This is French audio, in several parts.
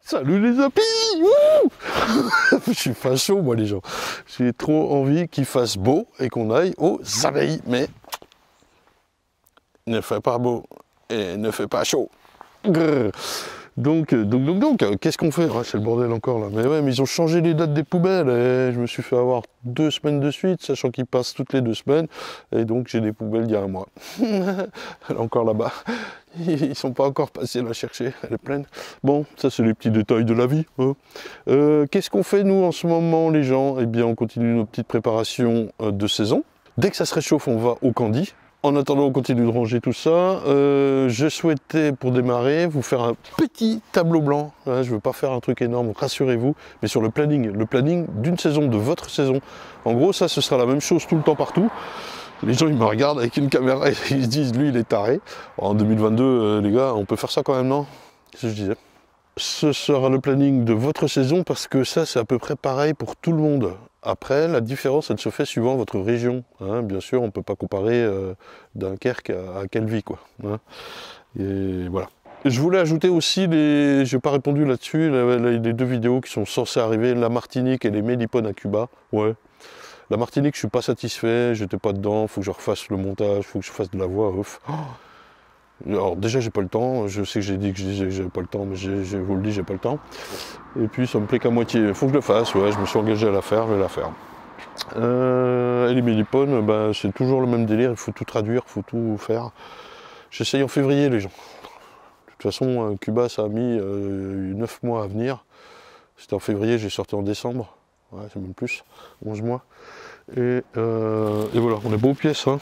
Salut les amis. Wouh. Je suis facho moi les gens. J'ai trop envie qu'il fasse beau et qu'on aille aux abeilles, mais ne fait pas beau et ne fait pas chaud. Grrr. Donc, qu'est-ce qu'on fait? Ah, c'est le bordel encore là. Mais ouais, mais ils ont changé les dates des poubelles et je me suis fait avoir 2 semaines de suite, sachant qu'ils passent toutes les 2 semaines. Et donc j'ai des poubelles d'il y a un mois. Elle est encore là-bas. Ils sont pas encore passés la chercher, elle est pleine. Bon, ça c'est les petits détails de la vie. Hein. Qu'est-ce qu'on fait nous en ce moment les gens? Eh bien on continue nos petites préparations de saison. Dès que ça se réchauffe, on va au candy. En attendant, on continue de ranger tout ça. Je souhaitais, pour démarrer, vous faire un petit tableau blanc. Hein, je ne veux pas faire un truc énorme, rassurez-vous, mais sur le planning d'une saison, de votre saison. En gros, ça, ce sera la même chose tout le temps, partout. Les gens, ils me regardent avec une caméra et ils se disent, lui, il est taré. En 2022, les gars, on peut faire ça quand même, non? Qu'est-ce que je disais? Ce sera le planning de votre saison parce que ça, c'est à peu près pareil pour tout le monde. Après, la différence, elle se fait suivant votre région. Hein. Bien sûr, on ne peut pas comparer Dunkerque à Calvi, quoi. Hein. Et voilà. Je voulais ajouter aussi, je n'ai pas répondu là-dessus, les 2 vidéos qui sont censées arriver, la Martinique et les mélipones à Cuba. Ouais. La Martinique, je ne suis pas satisfait, j'étais pas dedans, il faut que je refasse le montage, il faut que je fasse de la voix off. Oh. Alors déjà j'ai pas le temps, je sais que j'ai dit que j'avais pas le temps, mais je vous le dis, j'ai pas le temps. Et puis ça me plaît qu'à moitié, il faut que je le fasse, ouais, je me suis engagé à la faire, je vais la faire. Et les mélipones, bah, c'est toujours le même délire, il faut tout traduire, il faut tout faire. J'essaye en février les gens. De toute façon, Cuba ça a mis 9 mois à venir. C'était en février, j'ai sorti en décembre, ouais, c'est même plus, 11 mois. Et voilà, on est beau aux pièces, hein.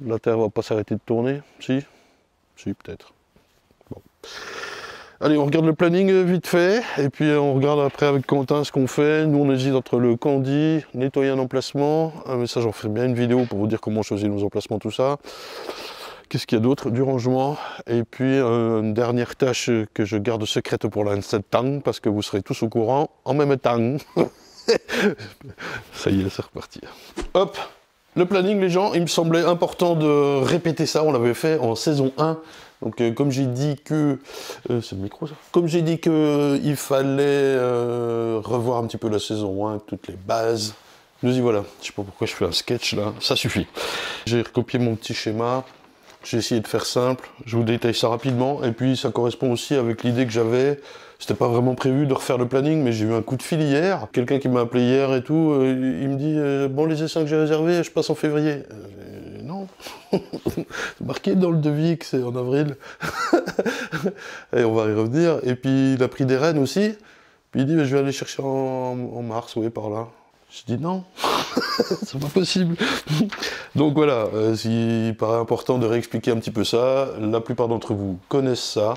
La Terre va pas s'arrêter de tourner, si peut-être. Bon. Allez, on regarde le planning vite fait, et puis on regarde après avec Quentin ce qu'on fait. Nous on hésite entre le candy, nettoyer un emplacement, mais ça j'en ferai bien une vidéo pour vous dire comment choisir nos emplacements, tout ça. Qu'est-ce qu'il y a d'autre? Du rangement, et puis une dernière tâche que je garde secrète pour l'instant, parce que vous serez tous au courant en même temps. Ça y est, c'est reparti. Hop! Le planning, les gens, il me semblait important de répéter ça, on l'avait fait en saison 1. Donc comme j'ai dit que... c'est le micro ça? Comme j'ai dit qu'il fallait revoir un petit peu la saison 1, toutes les bases. Nous y voilà, je sais pas pourquoi je fais un sketch là, ça suffit. J'ai recopié mon petit schéma, j'ai essayé de faire simple, je vous détaille ça rapidement, et puis ça correspond aussi avec l'idée que j'avais. C'était pas vraiment prévu de refaire le planning, mais j'ai eu un coup de fil hier. Quelqu'un qui m'a appelé hier et tout, il me dit bon, les essais que j'ai réservés, je passe en février. Non, c'est marqué dans le devis que c'est en avril. Et on va y revenir. Et puis il a pris des rennes aussi. Puis il dit je vais aller chercher en mars, oui, par là. Je dis non, c'est pas possible. Donc voilà, il paraît important de réexpliquer un petit peu ça. La plupart d'entre vous connaissent ça.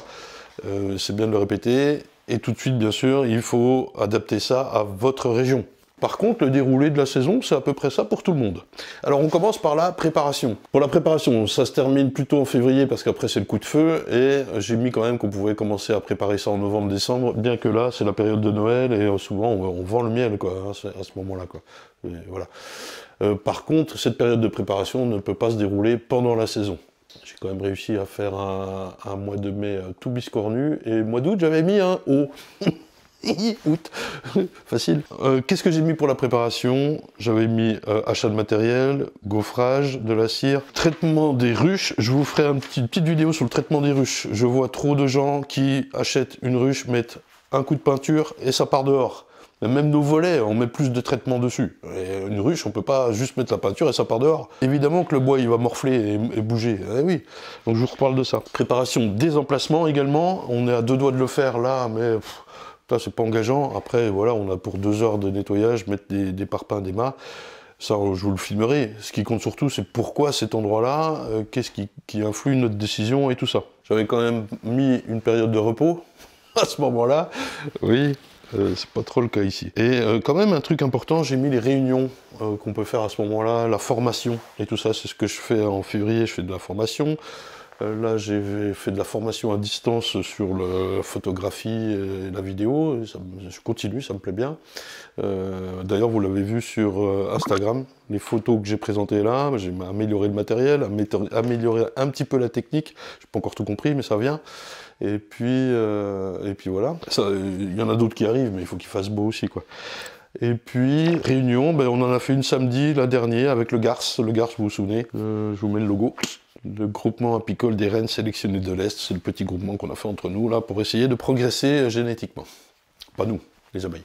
C'est bien de le répéter. Et tout de suite, bien sûr, il faut adapter ça à votre région. Par contre, le déroulé de la saison, c'est à peu près ça pour tout le monde. Alors, on commence par la préparation. Pour la préparation, ça se termine plutôt en février, parce qu'après, c'est le coup de feu. Et j'ai mis quand même qu'on pouvait commencer à préparer ça en novembre-décembre, bien que là, c'est la période de Noël, et souvent, on vend le miel, quoi, hein, à ce moment-là, quoi. Et voilà. Par contre, cette période de préparation ne peut pas se dérouler pendant la saison. J'ai quand même réussi à faire un mois de mai tout biscornu, et mois d'août, j'avais mis un O. Août, facile. Qu'est-ce que j'ai mis pour la préparation? J'avais mis achat de matériel, gaufrage, de la cire, traitement des ruches. Je vous ferai une petite vidéo sur le traitement des ruches. Je vois trop de gens qui achètent une ruche, mettent un coup de peinture et ça part dehors. Même nos volets, on met plus de traitement dessus. Et une ruche, on peut pas juste mettre la peinture et ça part dehors. Évidemment que le bois, il va morfler et bouger. Eh oui, donc je vous reparle de ça. Préparation des emplacements également. On est à 2 doigts de le faire là, mais... c'est pas engageant. Après, voilà, on a pour 2 heures de nettoyage, mettre des parpaings, des mâts. Ça, je vous le filmerai. Ce qui compte surtout, c'est pourquoi cet endroit-là, qu'est-ce qui influe notre décision et tout ça. J'avais quand même mis une période de repos à ce moment-là. Oui, c'est pas trop le cas ici. Et quand même, un truc important, j'ai mis les réunions qu'on peut faire à ce moment-là, la formation et tout ça. C'est ce que je fais en février, je fais de la formation. Là, j'ai fait de la formation à distance sur la photographie et la vidéo. Je continue, ça me plaît bien. D'ailleurs, vous l'avez vu sur Instagram, les photos que j'ai présentées là, j'ai amélioré le matériel, amélioré un petit peu la technique. Je n'ai pas encore tout compris, mais ça vient. Et puis voilà. Il y en a d'autres qui arrivent, mais il faut qu'il fasse beau aussi, quoi. Et puis, réunion, ben, on en a fait une samedi, la dernière, avec le GARS. Le GARS, vous vous souvenez, je vous mets le logo. Le groupement apicole des rennes sélectionnées de l'Est, c'est le petit groupement qu'on a fait entre nous, là, pour essayer de progresser génétiquement. Pas nous, les abeilles.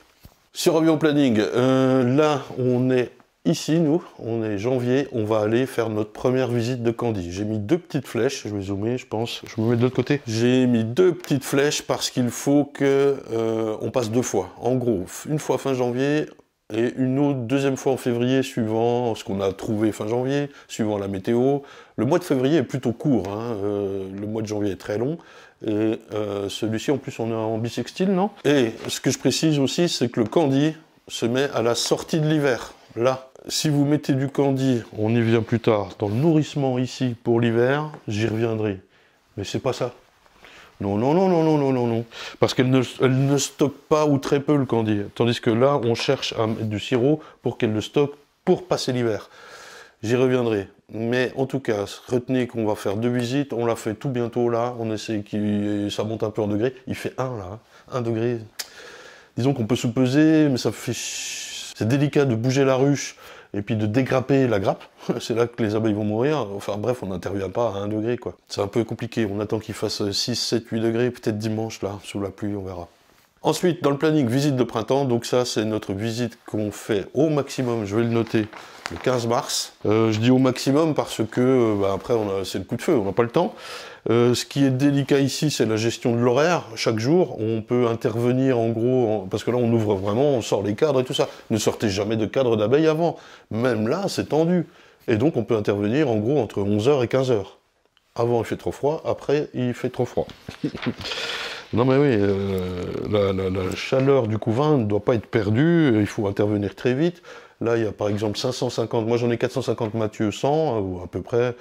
Si on revient au planning, là, on est ici, nous, on est janvier, on va aller faire notre première visite de Candy. J'ai mis 2 petites flèches, je vais zoomer, je pense, je me mets de l'autre côté. J'ai mis 2 petites flèches parce qu'il faut que on passe 2 fois. En gros, une fois fin janvier et une autre deuxième fois en février, suivant ce qu'on a trouvé fin janvier, suivant la météo. Le mois de février est plutôt court, hein, le mois de janvier est très long. Et celui-ci, en plus, on est en bissextile, non? Et ce que je précise aussi, c'est que le Candy se met à la sortie de l'hiver. Là, si vous mettez du Candy, on y vient plus tard, dans le nourrissement ici pour l'hiver, j'y reviendrai. Mais c'est pas ça. Non, non, non, non, non, non, non, non. Parce qu'elle ne stocke pas ou très peu le Candy. Tandis que là, on cherche à mettre du sirop pour qu'elle le stocke pour passer l'hiver. J'y reviendrai. Mais en tout cas, retenez qu'on va faire 2 visites. On l'a fait tout bientôt là. On essaie que ça monte un peu en degrés. Il fait 1 là. 1 degré. Disons qu'on peut sous-peser, mais ça fait... C'est délicat de bouger la ruche et puis de dégrapper la grappe. C'est là que les abeilles vont mourir. Enfin bref, on n'intervient pas à 1 degré, quoi. C'est un peu compliqué. On attend qu'il fasse 6, 7, 8 degrés, peut-être dimanche, là, sous la pluie, on verra. Ensuite, dans le planning, visite de printemps. Donc ça, c'est notre visite qu'on fait au maximum. Je vais le noter. Le 15 mars. Je dis au maximum parce que après c'est le coup de feu, on n'a pas le temps. Ce qui est délicat ici, c'est la gestion de l'horaire. Chaque jour, on peut intervenir en gros, parce que là on ouvre vraiment, on sort les cadres et tout ça. Ne sortez jamais de cadre d'abeilles avant. Même là, c'est tendu. Et donc on peut intervenir en gros entre 11h et 15h. Avant il fait trop froid, après il fait trop froid. Non mais oui, la chaleur du couvain ne doit pas être perdue, il faut intervenir très vite. Là, il y a par exemple 550, moi j'en ai 450 Mathieu 100, ou à peu près,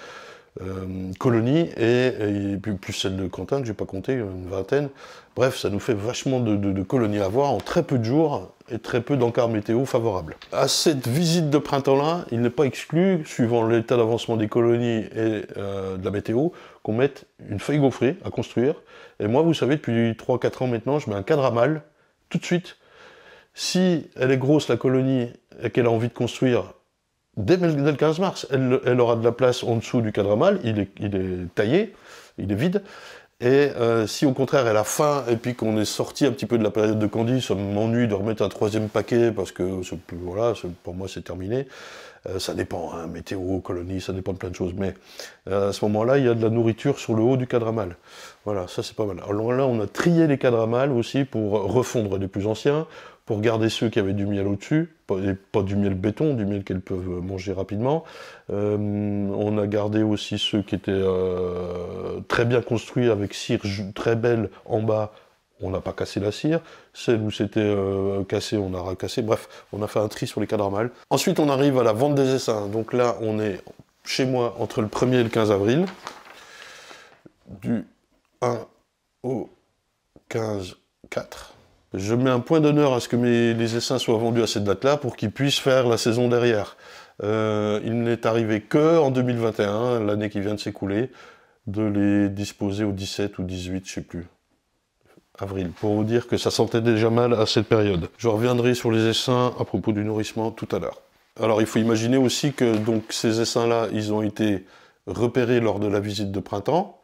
colonies, et plus celle de Quentin, que j'ai pas compté, une vingtaine. Bref, ça nous fait vachement de colonies à voir en très peu de jours, et très peu d'encarts météo favorables. À cette visite de printemps-là, il n'est pas exclu, suivant l'état d'avancement des colonies et de la météo, qu'on mette une feuille gaufrée à construire. Et moi, vous savez, depuis 3-4 ans maintenant, je mets un cadre à mâle, tout de suite. Si elle est grosse, la colonie, et qu'elle a envie de construire, dès le 15 mars, elle aura de la place en dessous du cadre à mâle, il est taillé, il est vide. Et si au contraire elle a faim, et puis qu'on est sorti un petit peu de la période de Candy, ça m'ennuie de remettre un 3e paquet, parce que voilà, pour moi c'est terminé. Ça dépend, hein, météo, colonie, ça dépend de plein de choses. Mais à ce moment-là, il y a de la nourriture sur le haut du cadre à mâle. Voilà, ça c'est pas mal. Alors là, on a trié les cadres à mâle aussi pour refondre les plus anciens, pour garder ceux qui avaient du miel au-dessus, pas du miel béton, du miel qu'elles peuvent manger rapidement. On a gardé aussi ceux qui étaient très bien construits, avec cire très belle en bas. On n'a pas cassé la cire. Celle où c'était cassé, on a racassé. Bref, on a fait un tri sur les cadres à mâle. Ensuite, on arrive à la vente des essaims. Donc là, on est chez moi entre le 1er et le 15 avril. Du 1 au 15-4. Je mets un point d'honneur à ce que les essaims soient vendus à cette date-là pour qu'ils puissent faire la saison derrière. Il n'est arrivé que en 2021, l'année qui vient de s'écouler, de les disposer au 17 ou 18, je sais plus, avril, pour vous dire que ça sentait déjà mal à cette période. Je reviendrai sur les essaims à propos du nourrissement tout à l'heure. Alors il faut imaginer aussi que donc, ces essaims-là, ils ont été repérés lors de la visite de printemps,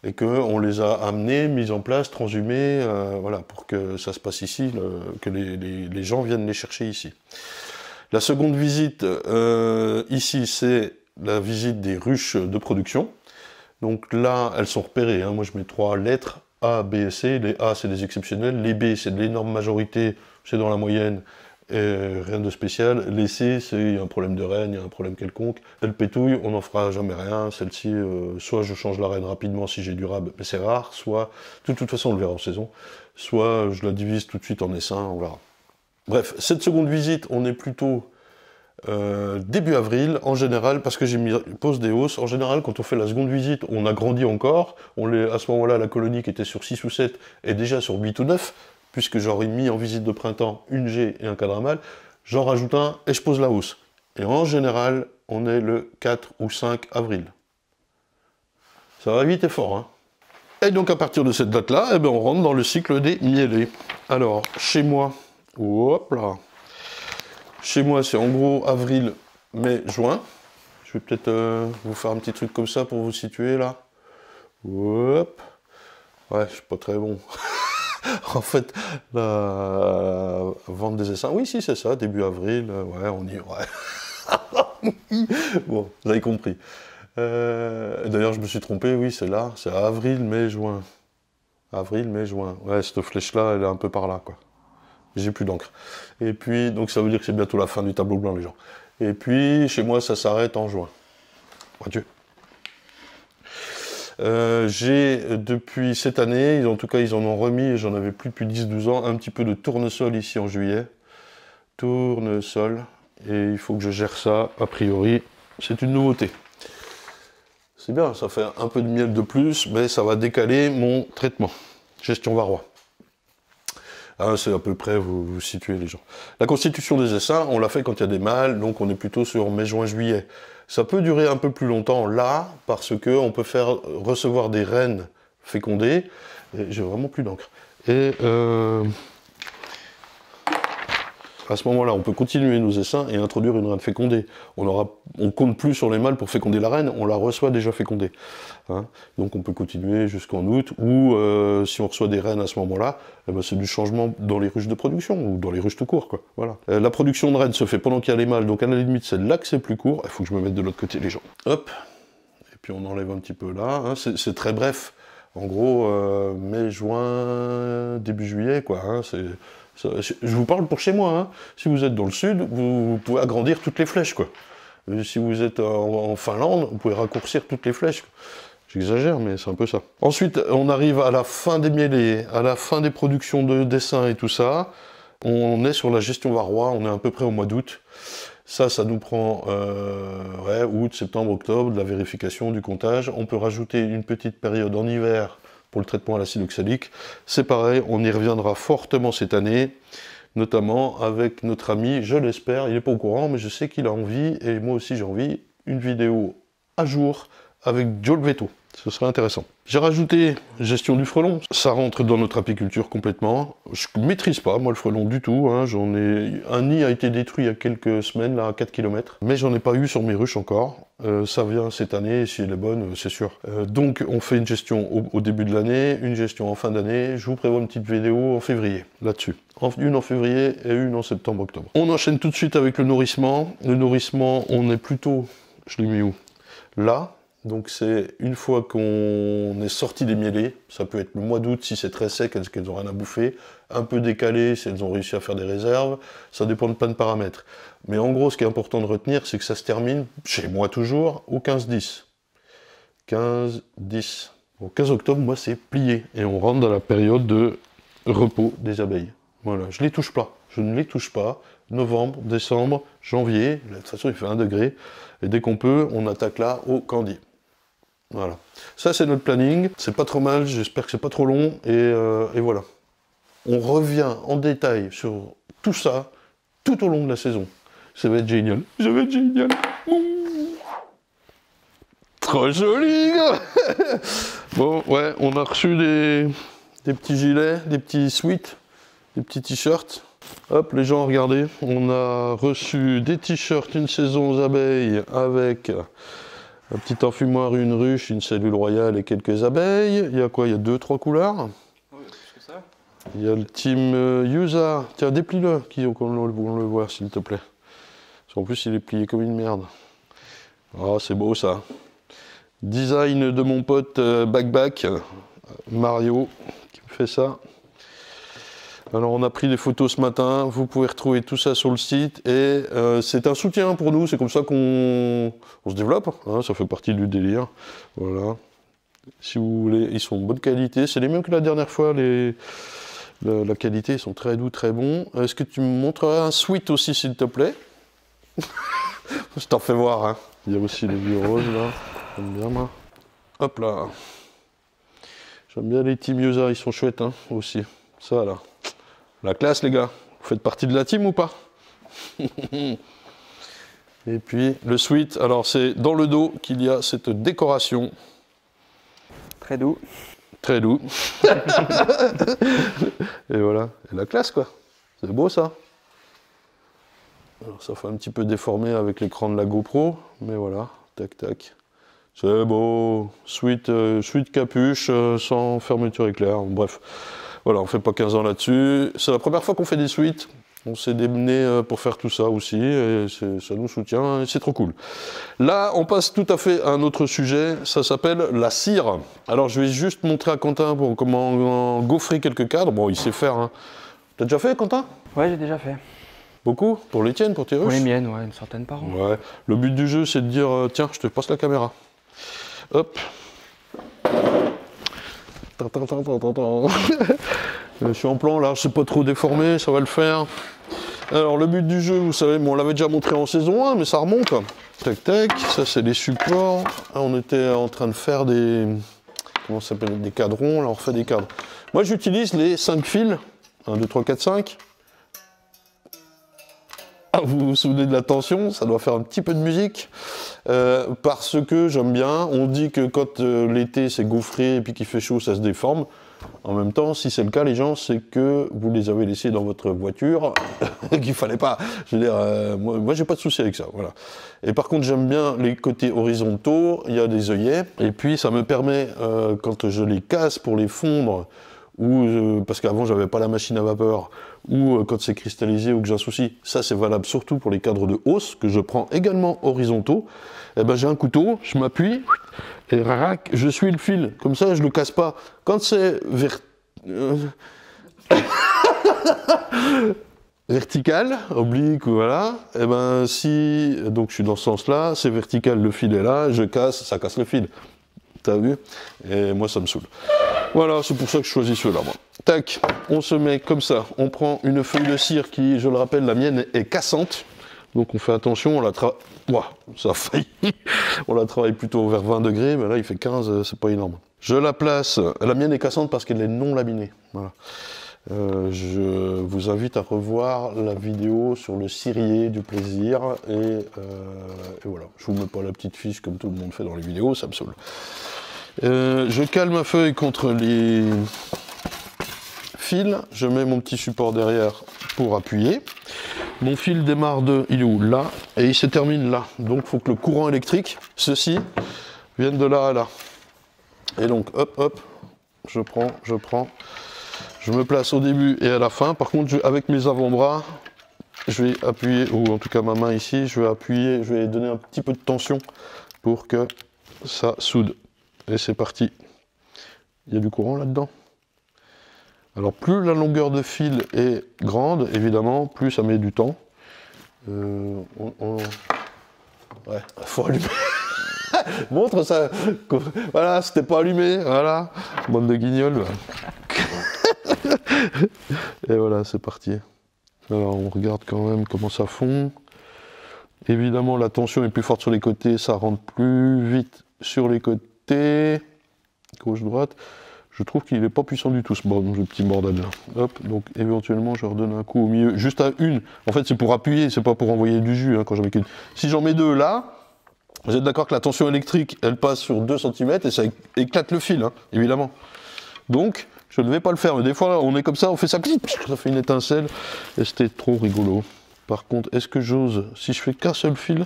et qu'on les a amenés, mis en place, transhumés, voilà, pour que ça se passe ici, que les gens viennent les chercher ici. La seconde visite, ici, c'est la visite des ruches de production. Donc là, elles sont repérées, hein. Moi je mets 3 lettres, A, B et C. Les A, c'est des exceptionnels, les B, c'est de l'énorme majorité, c'est dans la moyenne, et rien de spécial. Les C, c'est un problème de reine, il y a un problème quelconque. Elle pétouille, on n'en fera jamais rien. Celle-ci, soit je change la reine rapidement si j'ai du rab, mais c'est rare, soit, de toute façon on le verra en saison, soit je la divise tout de suite en essaims, on verra. Bref, cette seconde visite, on est plutôt début avril, en général, parce que j'ai mis pause des hausses. En général, quand on fait la seconde visite, on agrandit encore. À ce moment-là, la colonie qui était sur 6 ou 7 est déjà sur 8 ou 9, puisque j'aurais mis en visite de printemps une G et un cadre mâle. J'en rajoute un et je pose la hausse. Et en général, on est le 4 ou 5 avril. Ça va vite et fort, hein. Et donc à partir de cette date-là, eh ben, on rentre dans le cycle des mielés. Alors, chez moi, hop là. Chez moi, c'est en gros avril, mai, juin. Je vais peut-être vous faire un petit truc comme ça pour vous situer là. Hop. Ouais, je suis pas très bon. En fait, la vente des essaims, oui, si, c'est ça, début avril. Ouais, on y est. Ouais. Bon, vous avez compris. D'ailleurs, je me suis trompé, oui, c'est là. C'est avril, mai, juin. Avril, mai, juin. Ouais, cette flèche-là, elle est un peu par là, quoi. J'ai plus d'encre. Et puis, donc ça veut dire que c'est bientôt la fin du tableau blanc, les gens. Et puis, chez moi, ça s'arrête en juin. Adieu. J'ai, depuis cette année, en tout cas, ils en ont remis, et j'en avais plus depuis 10-12 ans, un petit peu de tournesol ici en juillet. Tournesol. Et il faut que je gère ça, a priori. C'est une nouveauté. C'est bien, ça fait un peu de miel de plus, mais ça va décaler mon traitement. Gestion varroa. Ah, c'est à peu près, vous situez les gens. La constitution des essaims, on l'a fait quand il y a des mâles, donc on est plutôt sur mai, juin, juillet. Ça peut durer un peu plus longtemps là, parce qu'on peut faire recevoir des reines fécondées. J'ai vraiment plus d'encre. Et à ce moment-là, on peut continuer nos essaims et introduire une reine fécondée. On compte plus sur les mâles pour féconder la reine, on la reçoit déjà fécondée. Hein, donc on peut continuer jusqu'en août, ou si on reçoit des reines à ce moment-là, eh ben c'est du changement dans les ruches de production, ou dans les ruches tout court, quoi. Voilà. La production de reines se fait pendant qu'il y a les mâles, donc à la limite c'est là que c'est plus court. Il faut que je me mette de l'autre côté les gens. Hop, et puis on enlève un petit peu là, hein. C'est très bref. En gros, mai, juin, début juillet, quoi. Hein, je vous parle pour chez moi, hein. Si vous êtes dans le sud, vous pouvez agrandir toutes les flèches, quoi. Si vous êtes en Finlande, vous pouvez raccourcir toutes les flèches. J'exagère, mais c'est un peu ça. Ensuite, on arrive à la fin des mielés, à la fin des productions de dessins et tout ça. On est sur la gestion varroa, on est à peu près au mois d'août. Ça nous prend ouais, août, septembre, octobre, de la vérification, du comptage. On peut rajouter une petite période en hiver pour le traitement à l'acide oxalique. C'est pareil, on y reviendra fortement cette année, notamment avec notre ami, je l'espère, il n'est pas au courant, mais je sais qu'il a envie, et moi aussi j'ai envie, une vidéo à jour avec Joe Veto. Ce serait intéressant. J'ai rajouté gestion du frelon. Ça rentre dans notre apiculture complètement. Je ne maîtrise pas, moi, le frelon du tout. Hein. Un nid a été détruit il y a quelques semaines, là, à 4 km. Mais j'en ai pas eu sur mes ruches encore. Ça vient cette année, et si elle est bonne, c'est sûr. Donc, on fait une gestion au début de l'année, une gestion en fin d'année. Je vous prévois une petite vidéo en février, là-dessus. Une en février et une en septembre-octobre. On enchaîne tout de suite avec le nourrissement. Le nourrissement, on est plutôt... Je l'ai mis où? Là. Donc c'est une fois qu'on est sorti des mielés, ça peut être le mois d'août si c'est très sec, qu'elles n'ont rien à bouffer, un peu décalé si elles ont réussi à faire des réserves, ça dépend de plein de paramètres. Mais en gros, ce qui est important de retenir, c'est que ça se termine, chez moi toujours, au 15-10. 15-10. Au 15 octobre, moi c'est plié, et on rentre dans la période de repos des abeilles. Voilà, je les touche pas, je ne les touche pas. Novembre, décembre, janvier, de toute façon il fait 1 degré, et dès qu'on peut, on attaque là au candi. Voilà. Ça, c'est notre planning. C'est pas trop mal, j'espère que c'est pas trop long. Et voilà. On revient en détail sur tout ça tout au long de la saison. Ça va être génial. Ça va être génial. Ouh. Trop joli. Bon, ouais, on a reçu des petits gilets, des petits sweats, des petits t-shirts. Hop, les gens, regardez. On a reçu des t-shirts une saison aux abeilles avec... un petit enfumoir, une ruche, une cellule royale et quelques abeilles. Il y a quoi? Il y a 2-3 couleurs. Oui, plus que ça. Il y a le team Yusa. Tiens, déplie-le, qu'on le voit, s'il te plaît. Parce qu'en plus, il est plié comme une merde. Ah, c'est beau, ça. Design de mon pote Backback, Mario, qui me fait ça. Alors on a pris des photos ce matin, vous pouvez retrouver tout ça sur le site et c'est un soutien pour nous, c'est comme ça qu'on se développe, hein, ça fait partie du délire. Voilà. Si vous voulez, ils sont de bonne qualité, c'est les mêmes que la dernière fois, la qualité, ils sont très doux, très bons. Est-ce que tu me montreras un sweat aussi s'il te plaît? Je t'en fais voir, hein. Il y a aussi les vieux roses, là. J'aime bien, moi. Hop là. J'aime bien les Timiosa, ils sont chouettes, hein, aussi. Ça, là. La classe, les gars. Vous faites partie de la team ou pas? Et puis, le sweat. Alors, c'est dans le dos qu'il y a cette décoration. Très doux. Très doux. Et voilà. Et la classe, quoi. C'est beau, ça. Alors, ça fait un petit peu déformé avec l'écran de la GoPro. Mais voilà. Tac, tac. C'est beau, sweat capuche, sans fermeture éclair, bref. Voilà, on fait pas 15 ans là-dessus. C'est la première fois qu'on fait des suites. On s'est démené pour faire tout ça aussi, et ça nous soutient, et c'est trop cool. Là, on passe tout à fait à un autre sujet, ça s'appelle la cire. Alors, je vais juste montrer à Quentin comment gaufrer quelques cadres. Bon, il sait faire, hein. T'as déjà fait, Quentin? Ouais, j'ai déjà fait. Beaucoup? Pour les tiennes, pour tes ruches? Pour les miennes, ouais, une centaine par an. Ouais. Le but du jeu, c'est de dire, tiens, je te passe la caméra. Hop. Je suis en plan là, je sais pas trop déformé, ça va le faire. Alors le but du jeu, vous savez, bon, on l'avait déjà montré en saison 1, mais ça remonte. Tac tac, ça c'est les supports. Ah, on était en train de faire des. Comment ça s'appelle? Des cadrons, là on refait des cadres. Moi j'utilise les 5 fils. 1, 2, 3, 4, 5. Ah, vous vous souvenez de la tension, ça doit faire un petit peu de musique, parce que j'aime bien, on dit que quand l'été c'est gaufré et puis qu'il fait chaud, ça se déforme. En même temps, si c'est le cas, les gens, c'est que vous les avez laissés dans votre voiture, qu'il fallait pas. Je veux dire, moi j'ai pas de souci avec ça, voilà. Et par contre, j'aime bien les côtés horizontaux, il y a des œillets, et puis ça me permet, quand je les casse pour les fondre, ou parce qu'avant j'avais pas la machine à vapeur, ou quand c'est cristallisé ou que j'ai un souci, ça c'est valable surtout pour les cadres de hausse, que je prends également horizontaux, et ben j'ai un couteau, je m'appuie, et rac, je suis le fil, comme ça je le casse pas. Quand c'est vertical, oblique, voilà, et ben si, donc je suis dans ce sens-là, c'est vertical, le fil est là, je casse, ça casse le fil. T'as vu? Et moi ça me saoule. Voilà, c'est pour ça que je choisis ceux-là, moi. Tac, on se met comme ça, on prend une feuille de cire qui, je le rappelle, la mienne est cassante. Donc on fait attention, on la travaille... Ouah, ça a failli. On la travaille plutôt vers 20 degrés, mais là il fait 15, c'est pas énorme. Je la place, la mienne est cassante parce qu'elle est non laminée. Voilà. Je vous invite à revoir la vidéo sur le cirier du plaisir, et voilà. Je vous mets pas la petite fiche comme tout le monde fait dans les vidéos, ça me saoule. Je cale ma feuille contre les fils, je mets mon petit support derrière pour appuyer. Mon fil démarre il est où? Là, et il se termine là. Donc il faut que le courant électrique, ceci, vienne de là à là. Et donc hop, hop, je prends, je me place au début et à la fin. Par contre, avec mes avant-bras, je vais appuyer, ou en tout cas ma main ici, je vais appuyer, je vais donner un petit peu de tension pour que ça soude. Et c'est parti. Il y a du courant là-dedans. Alors plus la longueur de fil est grande, évidemment, plus ça met du temps. Ouais, faut allumer. Montre ça. Voilà, c'était pas allumé. Voilà. Bande de guignols. Et voilà, c'est parti. Alors on regarde quand même comment ça fond. Évidemment, la tension est plus forte sur les côtés, ça rentre plus vite sur les côtés. Gauche-droite. Je trouve qu'il n'est pas puissant du tout, ce petit bordel là. Hop, donc éventuellement je redonne un coup au milieu, juste à une. En fait c'est pour appuyer, c'est pas pour envoyer du jus, hein, quand j'en mets qu'une. Si j'en mets deux là, vous êtes d'accord que la tension électrique, elle passe sur 2 cm et ça éclate le fil, hein, évidemment. Donc, je ne vais pas le faire, mais des fois on est comme ça, on fait ça, ça fait une étincelle, et c'était trop rigolo. Par contre, est-ce que j'ose, si je fais qu'un seul fil?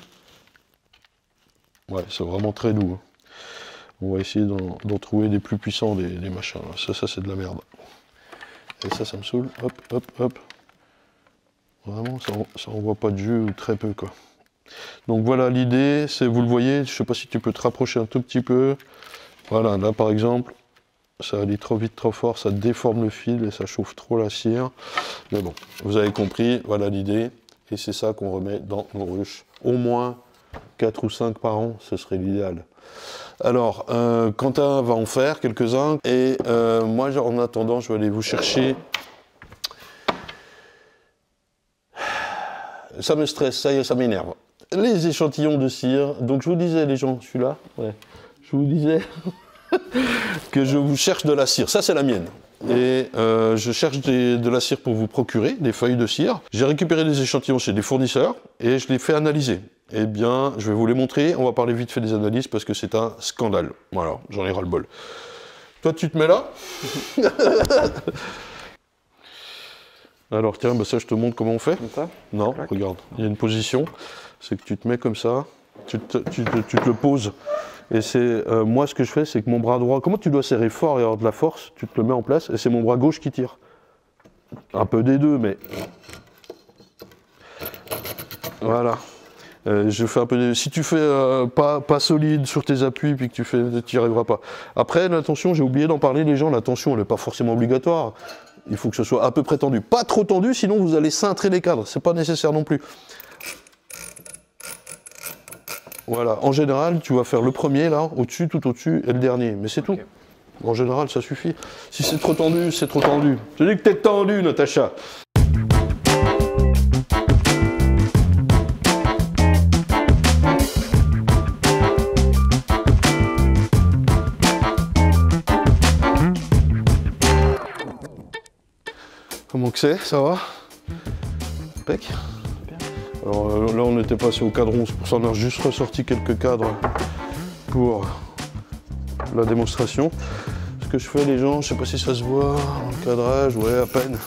Ouais, c'est vraiment très doux, hein. On va essayer d'en trouver des plus puissants, des machins. Ça c'est de la merde. Et ça me saoule. Hop, hop, hop. Vraiment, ça envoie pas de jus ou très peu, quoi. Donc voilà, l'idée, c'est, vous le voyez, je sais pas si tu peux te rapprocher un tout petit peu. Voilà, là par exemple, ça allait trop vite, trop fort, ça déforme le fil et ça chauffe trop la cire. Mais bon, vous avez compris, voilà l'idée. Et c'est ça qu'on remet dans nos ruches. Au moins 4 ou 5 par an, ce serait l'idéal. Alors, Quentin va en faire quelques-uns, et moi, en attendant, je vais aller vous chercher ça me stresse, ça y est, ça m'énerve. Les échantillons de cire, donc je vous disais les gens, je suis là, ouais. Je vous disais que je vous cherche de la cire, ça c'est la mienne. Et je cherche de la cire pour vous procurer, des feuilles de cire. J'ai récupéré des échantillons chez des fournisseurs et je les fais analyser. Eh bien, je vais vous les montrer, on va parler vite fait des analyses parce que c'est un scandale. Voilà, j'en ai ras-le-bol. Toi tu te mets là. Alors tiens, bah ça je te montre comment on fait. Comme ça? Non, Clac. regarde, il y a une position, c'est que tu te mets comme ça, tu te le poses. Et c'est moi ce que je fais, c'est que mon bras droit, comment tu dois serrer fort et avoir de la force, tu te le mets en place et c'est mon bras gauche qui tire. Un peu des deux, mais voilà. Je fais un peu des... Si tu fais pas solide sur tes appuis puis que tu n'y arriveras pas. Après, la tension, j'ai oublié d'en parler, les gens, la tension elle n'est pas forcément obligatoire. Il faut que ce soit à peu près tendu. Pas trop tendu, sinon vous allez cintrer les cadres. C'est pas nécessaire non plus. Voilà, en général, tu vas faire le premier là, au-dessus, tout au-dessus, et le dernier. Mais c'est tout. En général, ça suffit. Si c'est trop tendu, c'est trop tendu. Je dis que t'es tendu, Natacha. Comment que c'est? Ça va? Impec. Alors là on était passé au cadron, c'est pour ça qu'on a juste ressorti quelques cadres pour la démonstration. Ce que je fais les gens, je sais pas si ça se voit dans le cadrage, ouais à peine.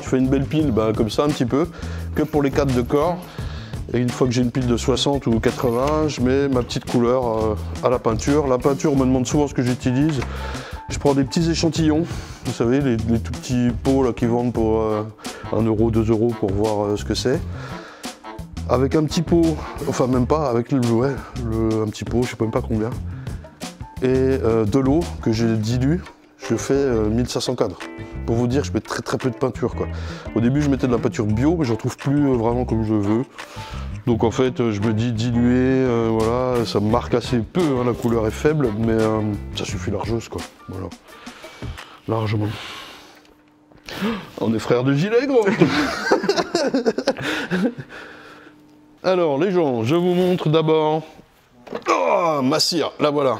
Je fais une belle pile, comme ça un petit peu, que pour les cadres de corps. Et une fois que j'ai une pile de 60 ou 80, je mets ma petite couleur à la peinture. La peinture, on me demande souvent ce que j'utilise. Je prends des petits échantillons, vous savez, les tout petits pots là, qui vendent pour 1 euro, 2 euros pour voir ce que c'est. Avec un petit pot, enfin même pas, avec un petit pot, je sais même pas combien. Et de l'eau que je dilue, je fais 1500 cadres. Pour vous dire, je mets très peu de peinture, quoi. Au début, je mettais de la peinture bio, mais je ne retrouve plus vraiment comme je veux. Donc en fait, je me dis diluer, voilà, ça me marque assez peu, hein, la couleur est faible, mais ça suffit largeuse, quoi. Voilà. Largement. On est frères de gilet, gros. Alors, les gens, je vous montre d'abord ma cire, la voilà.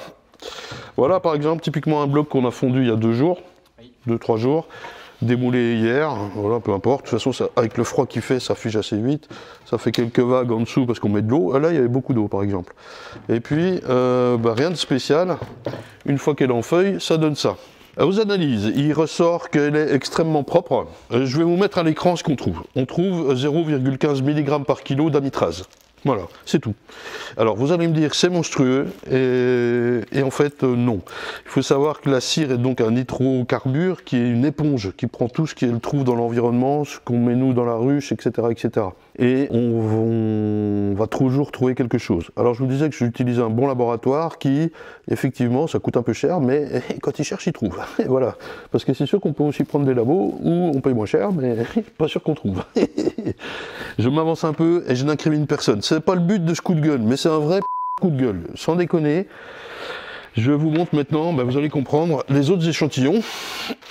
Voilà, par exemple, typiquement un bloc qu'on a fondu il y a 2 jours, 2-3 jours. Démoulé hier, voilà, peu importe. De toute façon, ça, avec le froid qu'il fait, ça fige assez vite. Ça fait quelques vagues en dessous parce qu'on met de l'eau. Là, il y avait beaucoup d'eau, par exemple. Et puis, rien de spécial. Une fois qu'elle est en feuille, ça donne ça. Aux analyses, il ressort qu'elle est extrêmement propre. Je vais vous mettre à l'écran ce qu'on trouve. On trouve 0,15 mg par kilo d'amitrase. Voilà, c'est tout. Alors vous allez me dire c'est monstrueux et en fait non. Il faut savoir que la cire est donc un hydrocarbure qui est une éponge qui prend tout ce qu'elle trouve dans l'environnement, ce qu'on met nous dans la ruche, etc. etc. Et on va toujours trouver quelque chose. Alors je vous disais que j'utilisais un bon laboratoire qui, effectivement, ça coûte un peu cher, mais quand il cherche, il trouve. Et voilà. Parce que c'est sûr qu'on peut aussi prendre des labos où on paye moins cher, mais pas sûr qu'on trouve. Je m'avance un peu et je n'incrimine personne. C'est pas le but de ce coup de gueule, mais c'est un vrai coup de gueule. Sans déconner. Je vous montre maintenant, vous allez comprendre, les autres échantillons.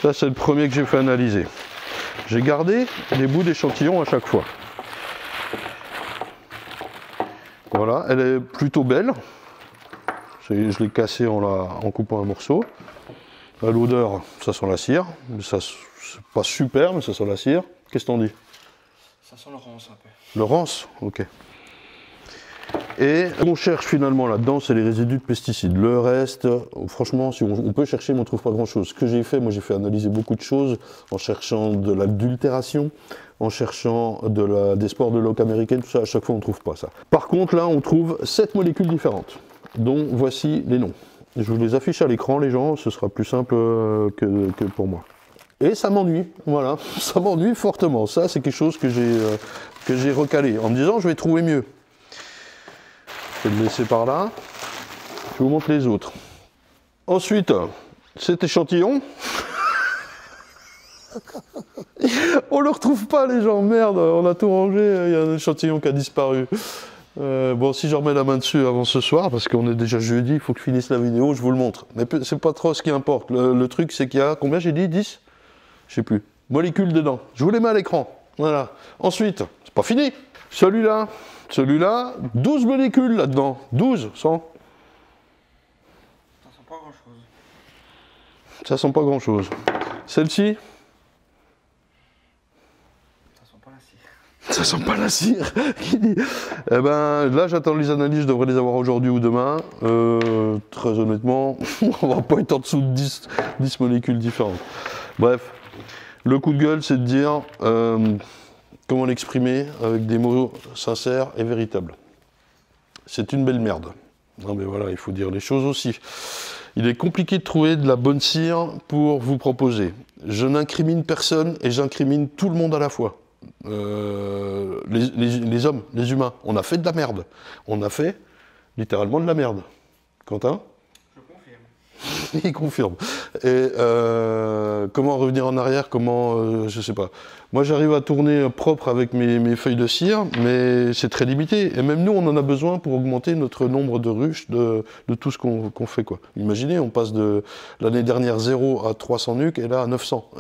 Ça, c'est le premier que j'ai fait analyser. J'ai gardé des bouts d'échantillons à chaque fois. Voilà, elle est plutôt belle. Je l'ai cassée en coupant un morceau. À l'odeur, ça sent la cire. Ça, c'est pas super, mais ça sent la cire. Qu'est-ce que t'en dis? Ça sent le rance un peu. Le rance? Ok. Et ce qu'on cherche finalement là-dedans, c'est les résidus de pesticides. Le reste, franchement, si on peut chercher, mais on ne trouve pas grand-chose. Ce que j'ai fait, moi j'ai fait analyser beaucoup de choses en cherchant de l'adultération, en cherchant des spores de loques américaines, tout ça, à chaque fois on ne trouve pas ça. Par contre, là, on trouve 7 molécules différentes, dont voici les noms. Je vous les affiche à l'écran, les gens, ce sera plus simple que pour moi. Et ça m'ennuie, voilà, ça m'ennuie fortement. Ça, c'est quelque chose que j'ai recalé, en me disant, je vais trouver mieux. Je vais le laisser par là. Je vous montre les autres. Ensuite, cet échantillon. On le retrouve pas, les gens. Merde, on a tout rangé. Il y a un échantillon qui a disparu. Bon, si je remets la main dessus avant ce soir, parce qu'on est déjà jeudi, il faut que je finisse la vidéo, je vous le montre. Mais c'est pas trop ce qui importe. Le truc, c'est qu'il y a, combien j'ai dit, 10? Je sais plus. Molécules dedans. Je vous les mets à l'écran. Voilà. Ensuite, c'est pas fini. Celui-là, 12 molécules là-dedans. 12, 100. Ça sent pas grand-chose. Ça sent pas grand-chose. Celle-ci, Ça sent pas la cire. ça sent pas la cire. Qui dit eh ben, là, j'attends les analyses, je devrais les avoir aujourd'hui ou demain. Très honnêtement, on va pas être en dessous de 10 molécules différentes. Bref, le coup de gueule, c'est de dire comment l'exprimer avec des mots sincères et véritables. C'est une belle merde. Non mais voilà, il faut dire les choses aussi. Il est compliqué de trouver de la bonne cire pour vous proposer. Je n'incrimine personne et j'incrimine tout le monde à la fois. Les hommes, les humains, on a fait de la merde. On a fait littéralement de la merde. Quentin ? Je confirme. Il confirme. Et comment revenir en arrière, comment, je sais pas. Moi, j'arrive à tourner propre avec mes feuilles de cire, mais c'est très limité. Et même nous, on en a besoin pour augmenter notre nombre de ruches, de tout ce qu'on fait, quoi. Imaginez, on passe de l'année dernière 0 à 300 nuques, et là à 900.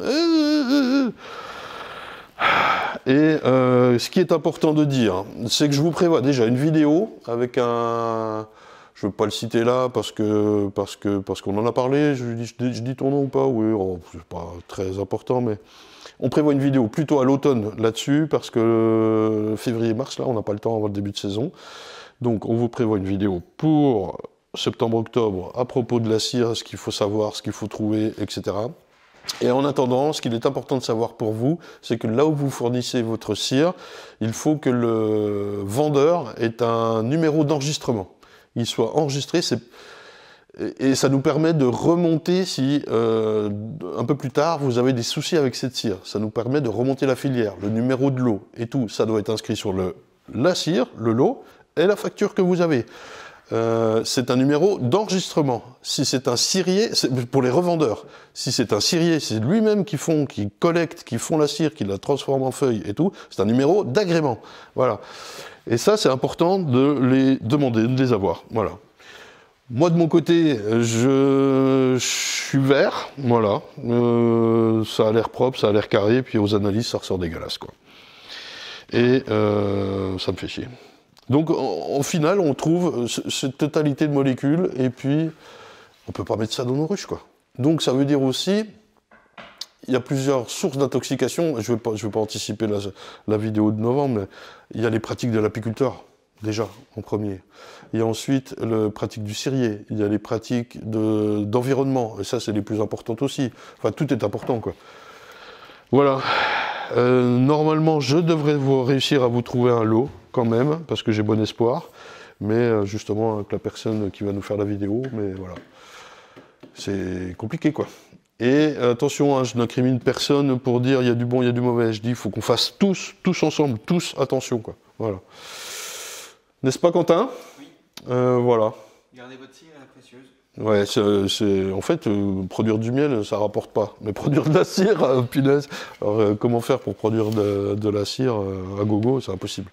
Et ce qui est important de dire, c'est que je vous prévois déjà une vidéo avec un... Je ne veux pas le citer là parce qu'on en a parlé. Je dis ton nom ou pas? Oui, oh, c'est pas très important, mais on prévoit une vidéo plutôt à l'automne là-dessus parce que février-mars, là, on n'a pas le temps avant le début de saison. Donc, on vous prévoit une vidéo pour septembre-octobre à propos de la cire, ce qu'il faut savoir, ce qu'il faut trouver, etc. Et en attendant, ce qu'il est important de savoir pour vous, c'est que là où vous fournissez votre cire, il faut que le vendeur ait un numéro d'enregistrement. Il soit enregistré, et ça nous permet de remonter si, un peu plus tard, vous avez des soucis avec cette cire. Ça nous permet de remonter la filière, le numéro de lot et tout. Ça doit être inscrit sur la cire, le lot, et la facture que vous avez. C'est un numéro d'enregistrement. Si c'est un cirier, pour les revendeurs, si c'est un cirier, c'est lui-même qui collecte, qui font la cire, qui la transforme en feuille et tout, c'est un numéro d'agrément. Voilà. Et ça, c'est important de les demander, de les avoir. Voilà. Moi, de mon côté, je suis vert. Voilà. Ça a l'air propre, ça a l'air carré, puis aux analyses, ça ressort dégueulasse, quoi. Et ça me fait chier. Donc, en final, on trouve cette totalité de molécules, et puis, on peut pas mettre ça dans nos ruches, quoi. Donc, ça veut dire aussi... Il y a plusieurs sources d'intoxication. Je vais pas anticiper la vidéo de novembre, mais il y a les pratiques de l'apiculteur, déjà, en premier. Il y a ensuite les pratiques du cirier. Il y a les pratiques d'environnement. Et ça, c'est les plus importantes aussi. Enfin, tout est important, quoi. Voilà. Normalement, je devrais réussir à vous trouver un lot, quand même, parce que j'ai bon espoir. Mais justement, avec la personne qui va nous faire la vidéo, mais voilà. C'est compliqué, quoi. Et attention, hein, je n'incrimine personne pour dire il y a du bon, il y a du mauvais. Je dis il faut qu'on fasse tous ensemble, tous attention, quoi. Voilà. N'est-ce pas, Quentin? Oui. Voilà. Gardez votre cire, elle est précieuse. Ouais, en fait, produire du miel, ça rapporte pas. Mais produire de la cire, punaise. Alors, comment faire pour produire de la cire à gogo? C'est impossible.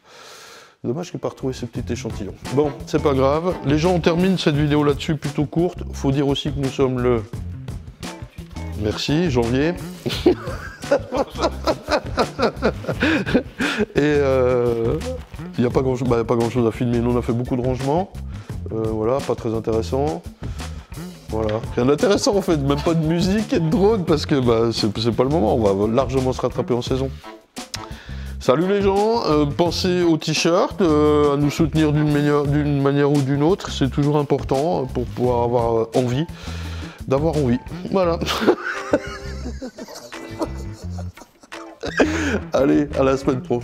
Dommage qu'il n'ait pas retrouvé ce petit échantillon. Bon, c'est pas grave. Les gens, on termine cette vidéo là-dessus, plutôt courte. Faut dire aussi que nous sommes le... Merci, janvier. Et il n'y a pas grand-chose à filmer. Nous, on a fait beaucoup de rangements. Voilà, pas très intéressant. Voilà, rien d'intéressant en fait. Même pas de musique et de drone parce que c'est pas le moment. On va largement se rattraper en saison. Salut les gens, pensez au t-shirt, à nous soutenir d'une manière ou d'une autre. C'est toujours important pour pouvoir avoir envie. D'avoir envie. Voilà. Allez, à la semaine pro.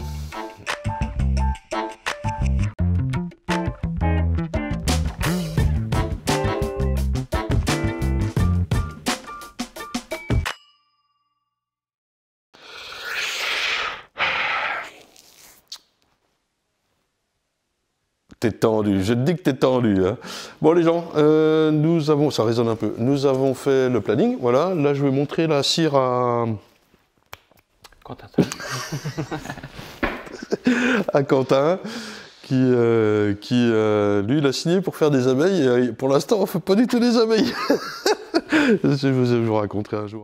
T'es tendu, je te dis que t'es tendu. Hein. Bon les gens, ça résonne un peu, nous avons fait le planning, voilà, là je vais montrer la cire à... Quentin. à Quentin, qui lui il a signé pour faire des abeilles, et pour l'instant on fait pas du tout des abeilles. Je vous raconterai un jour.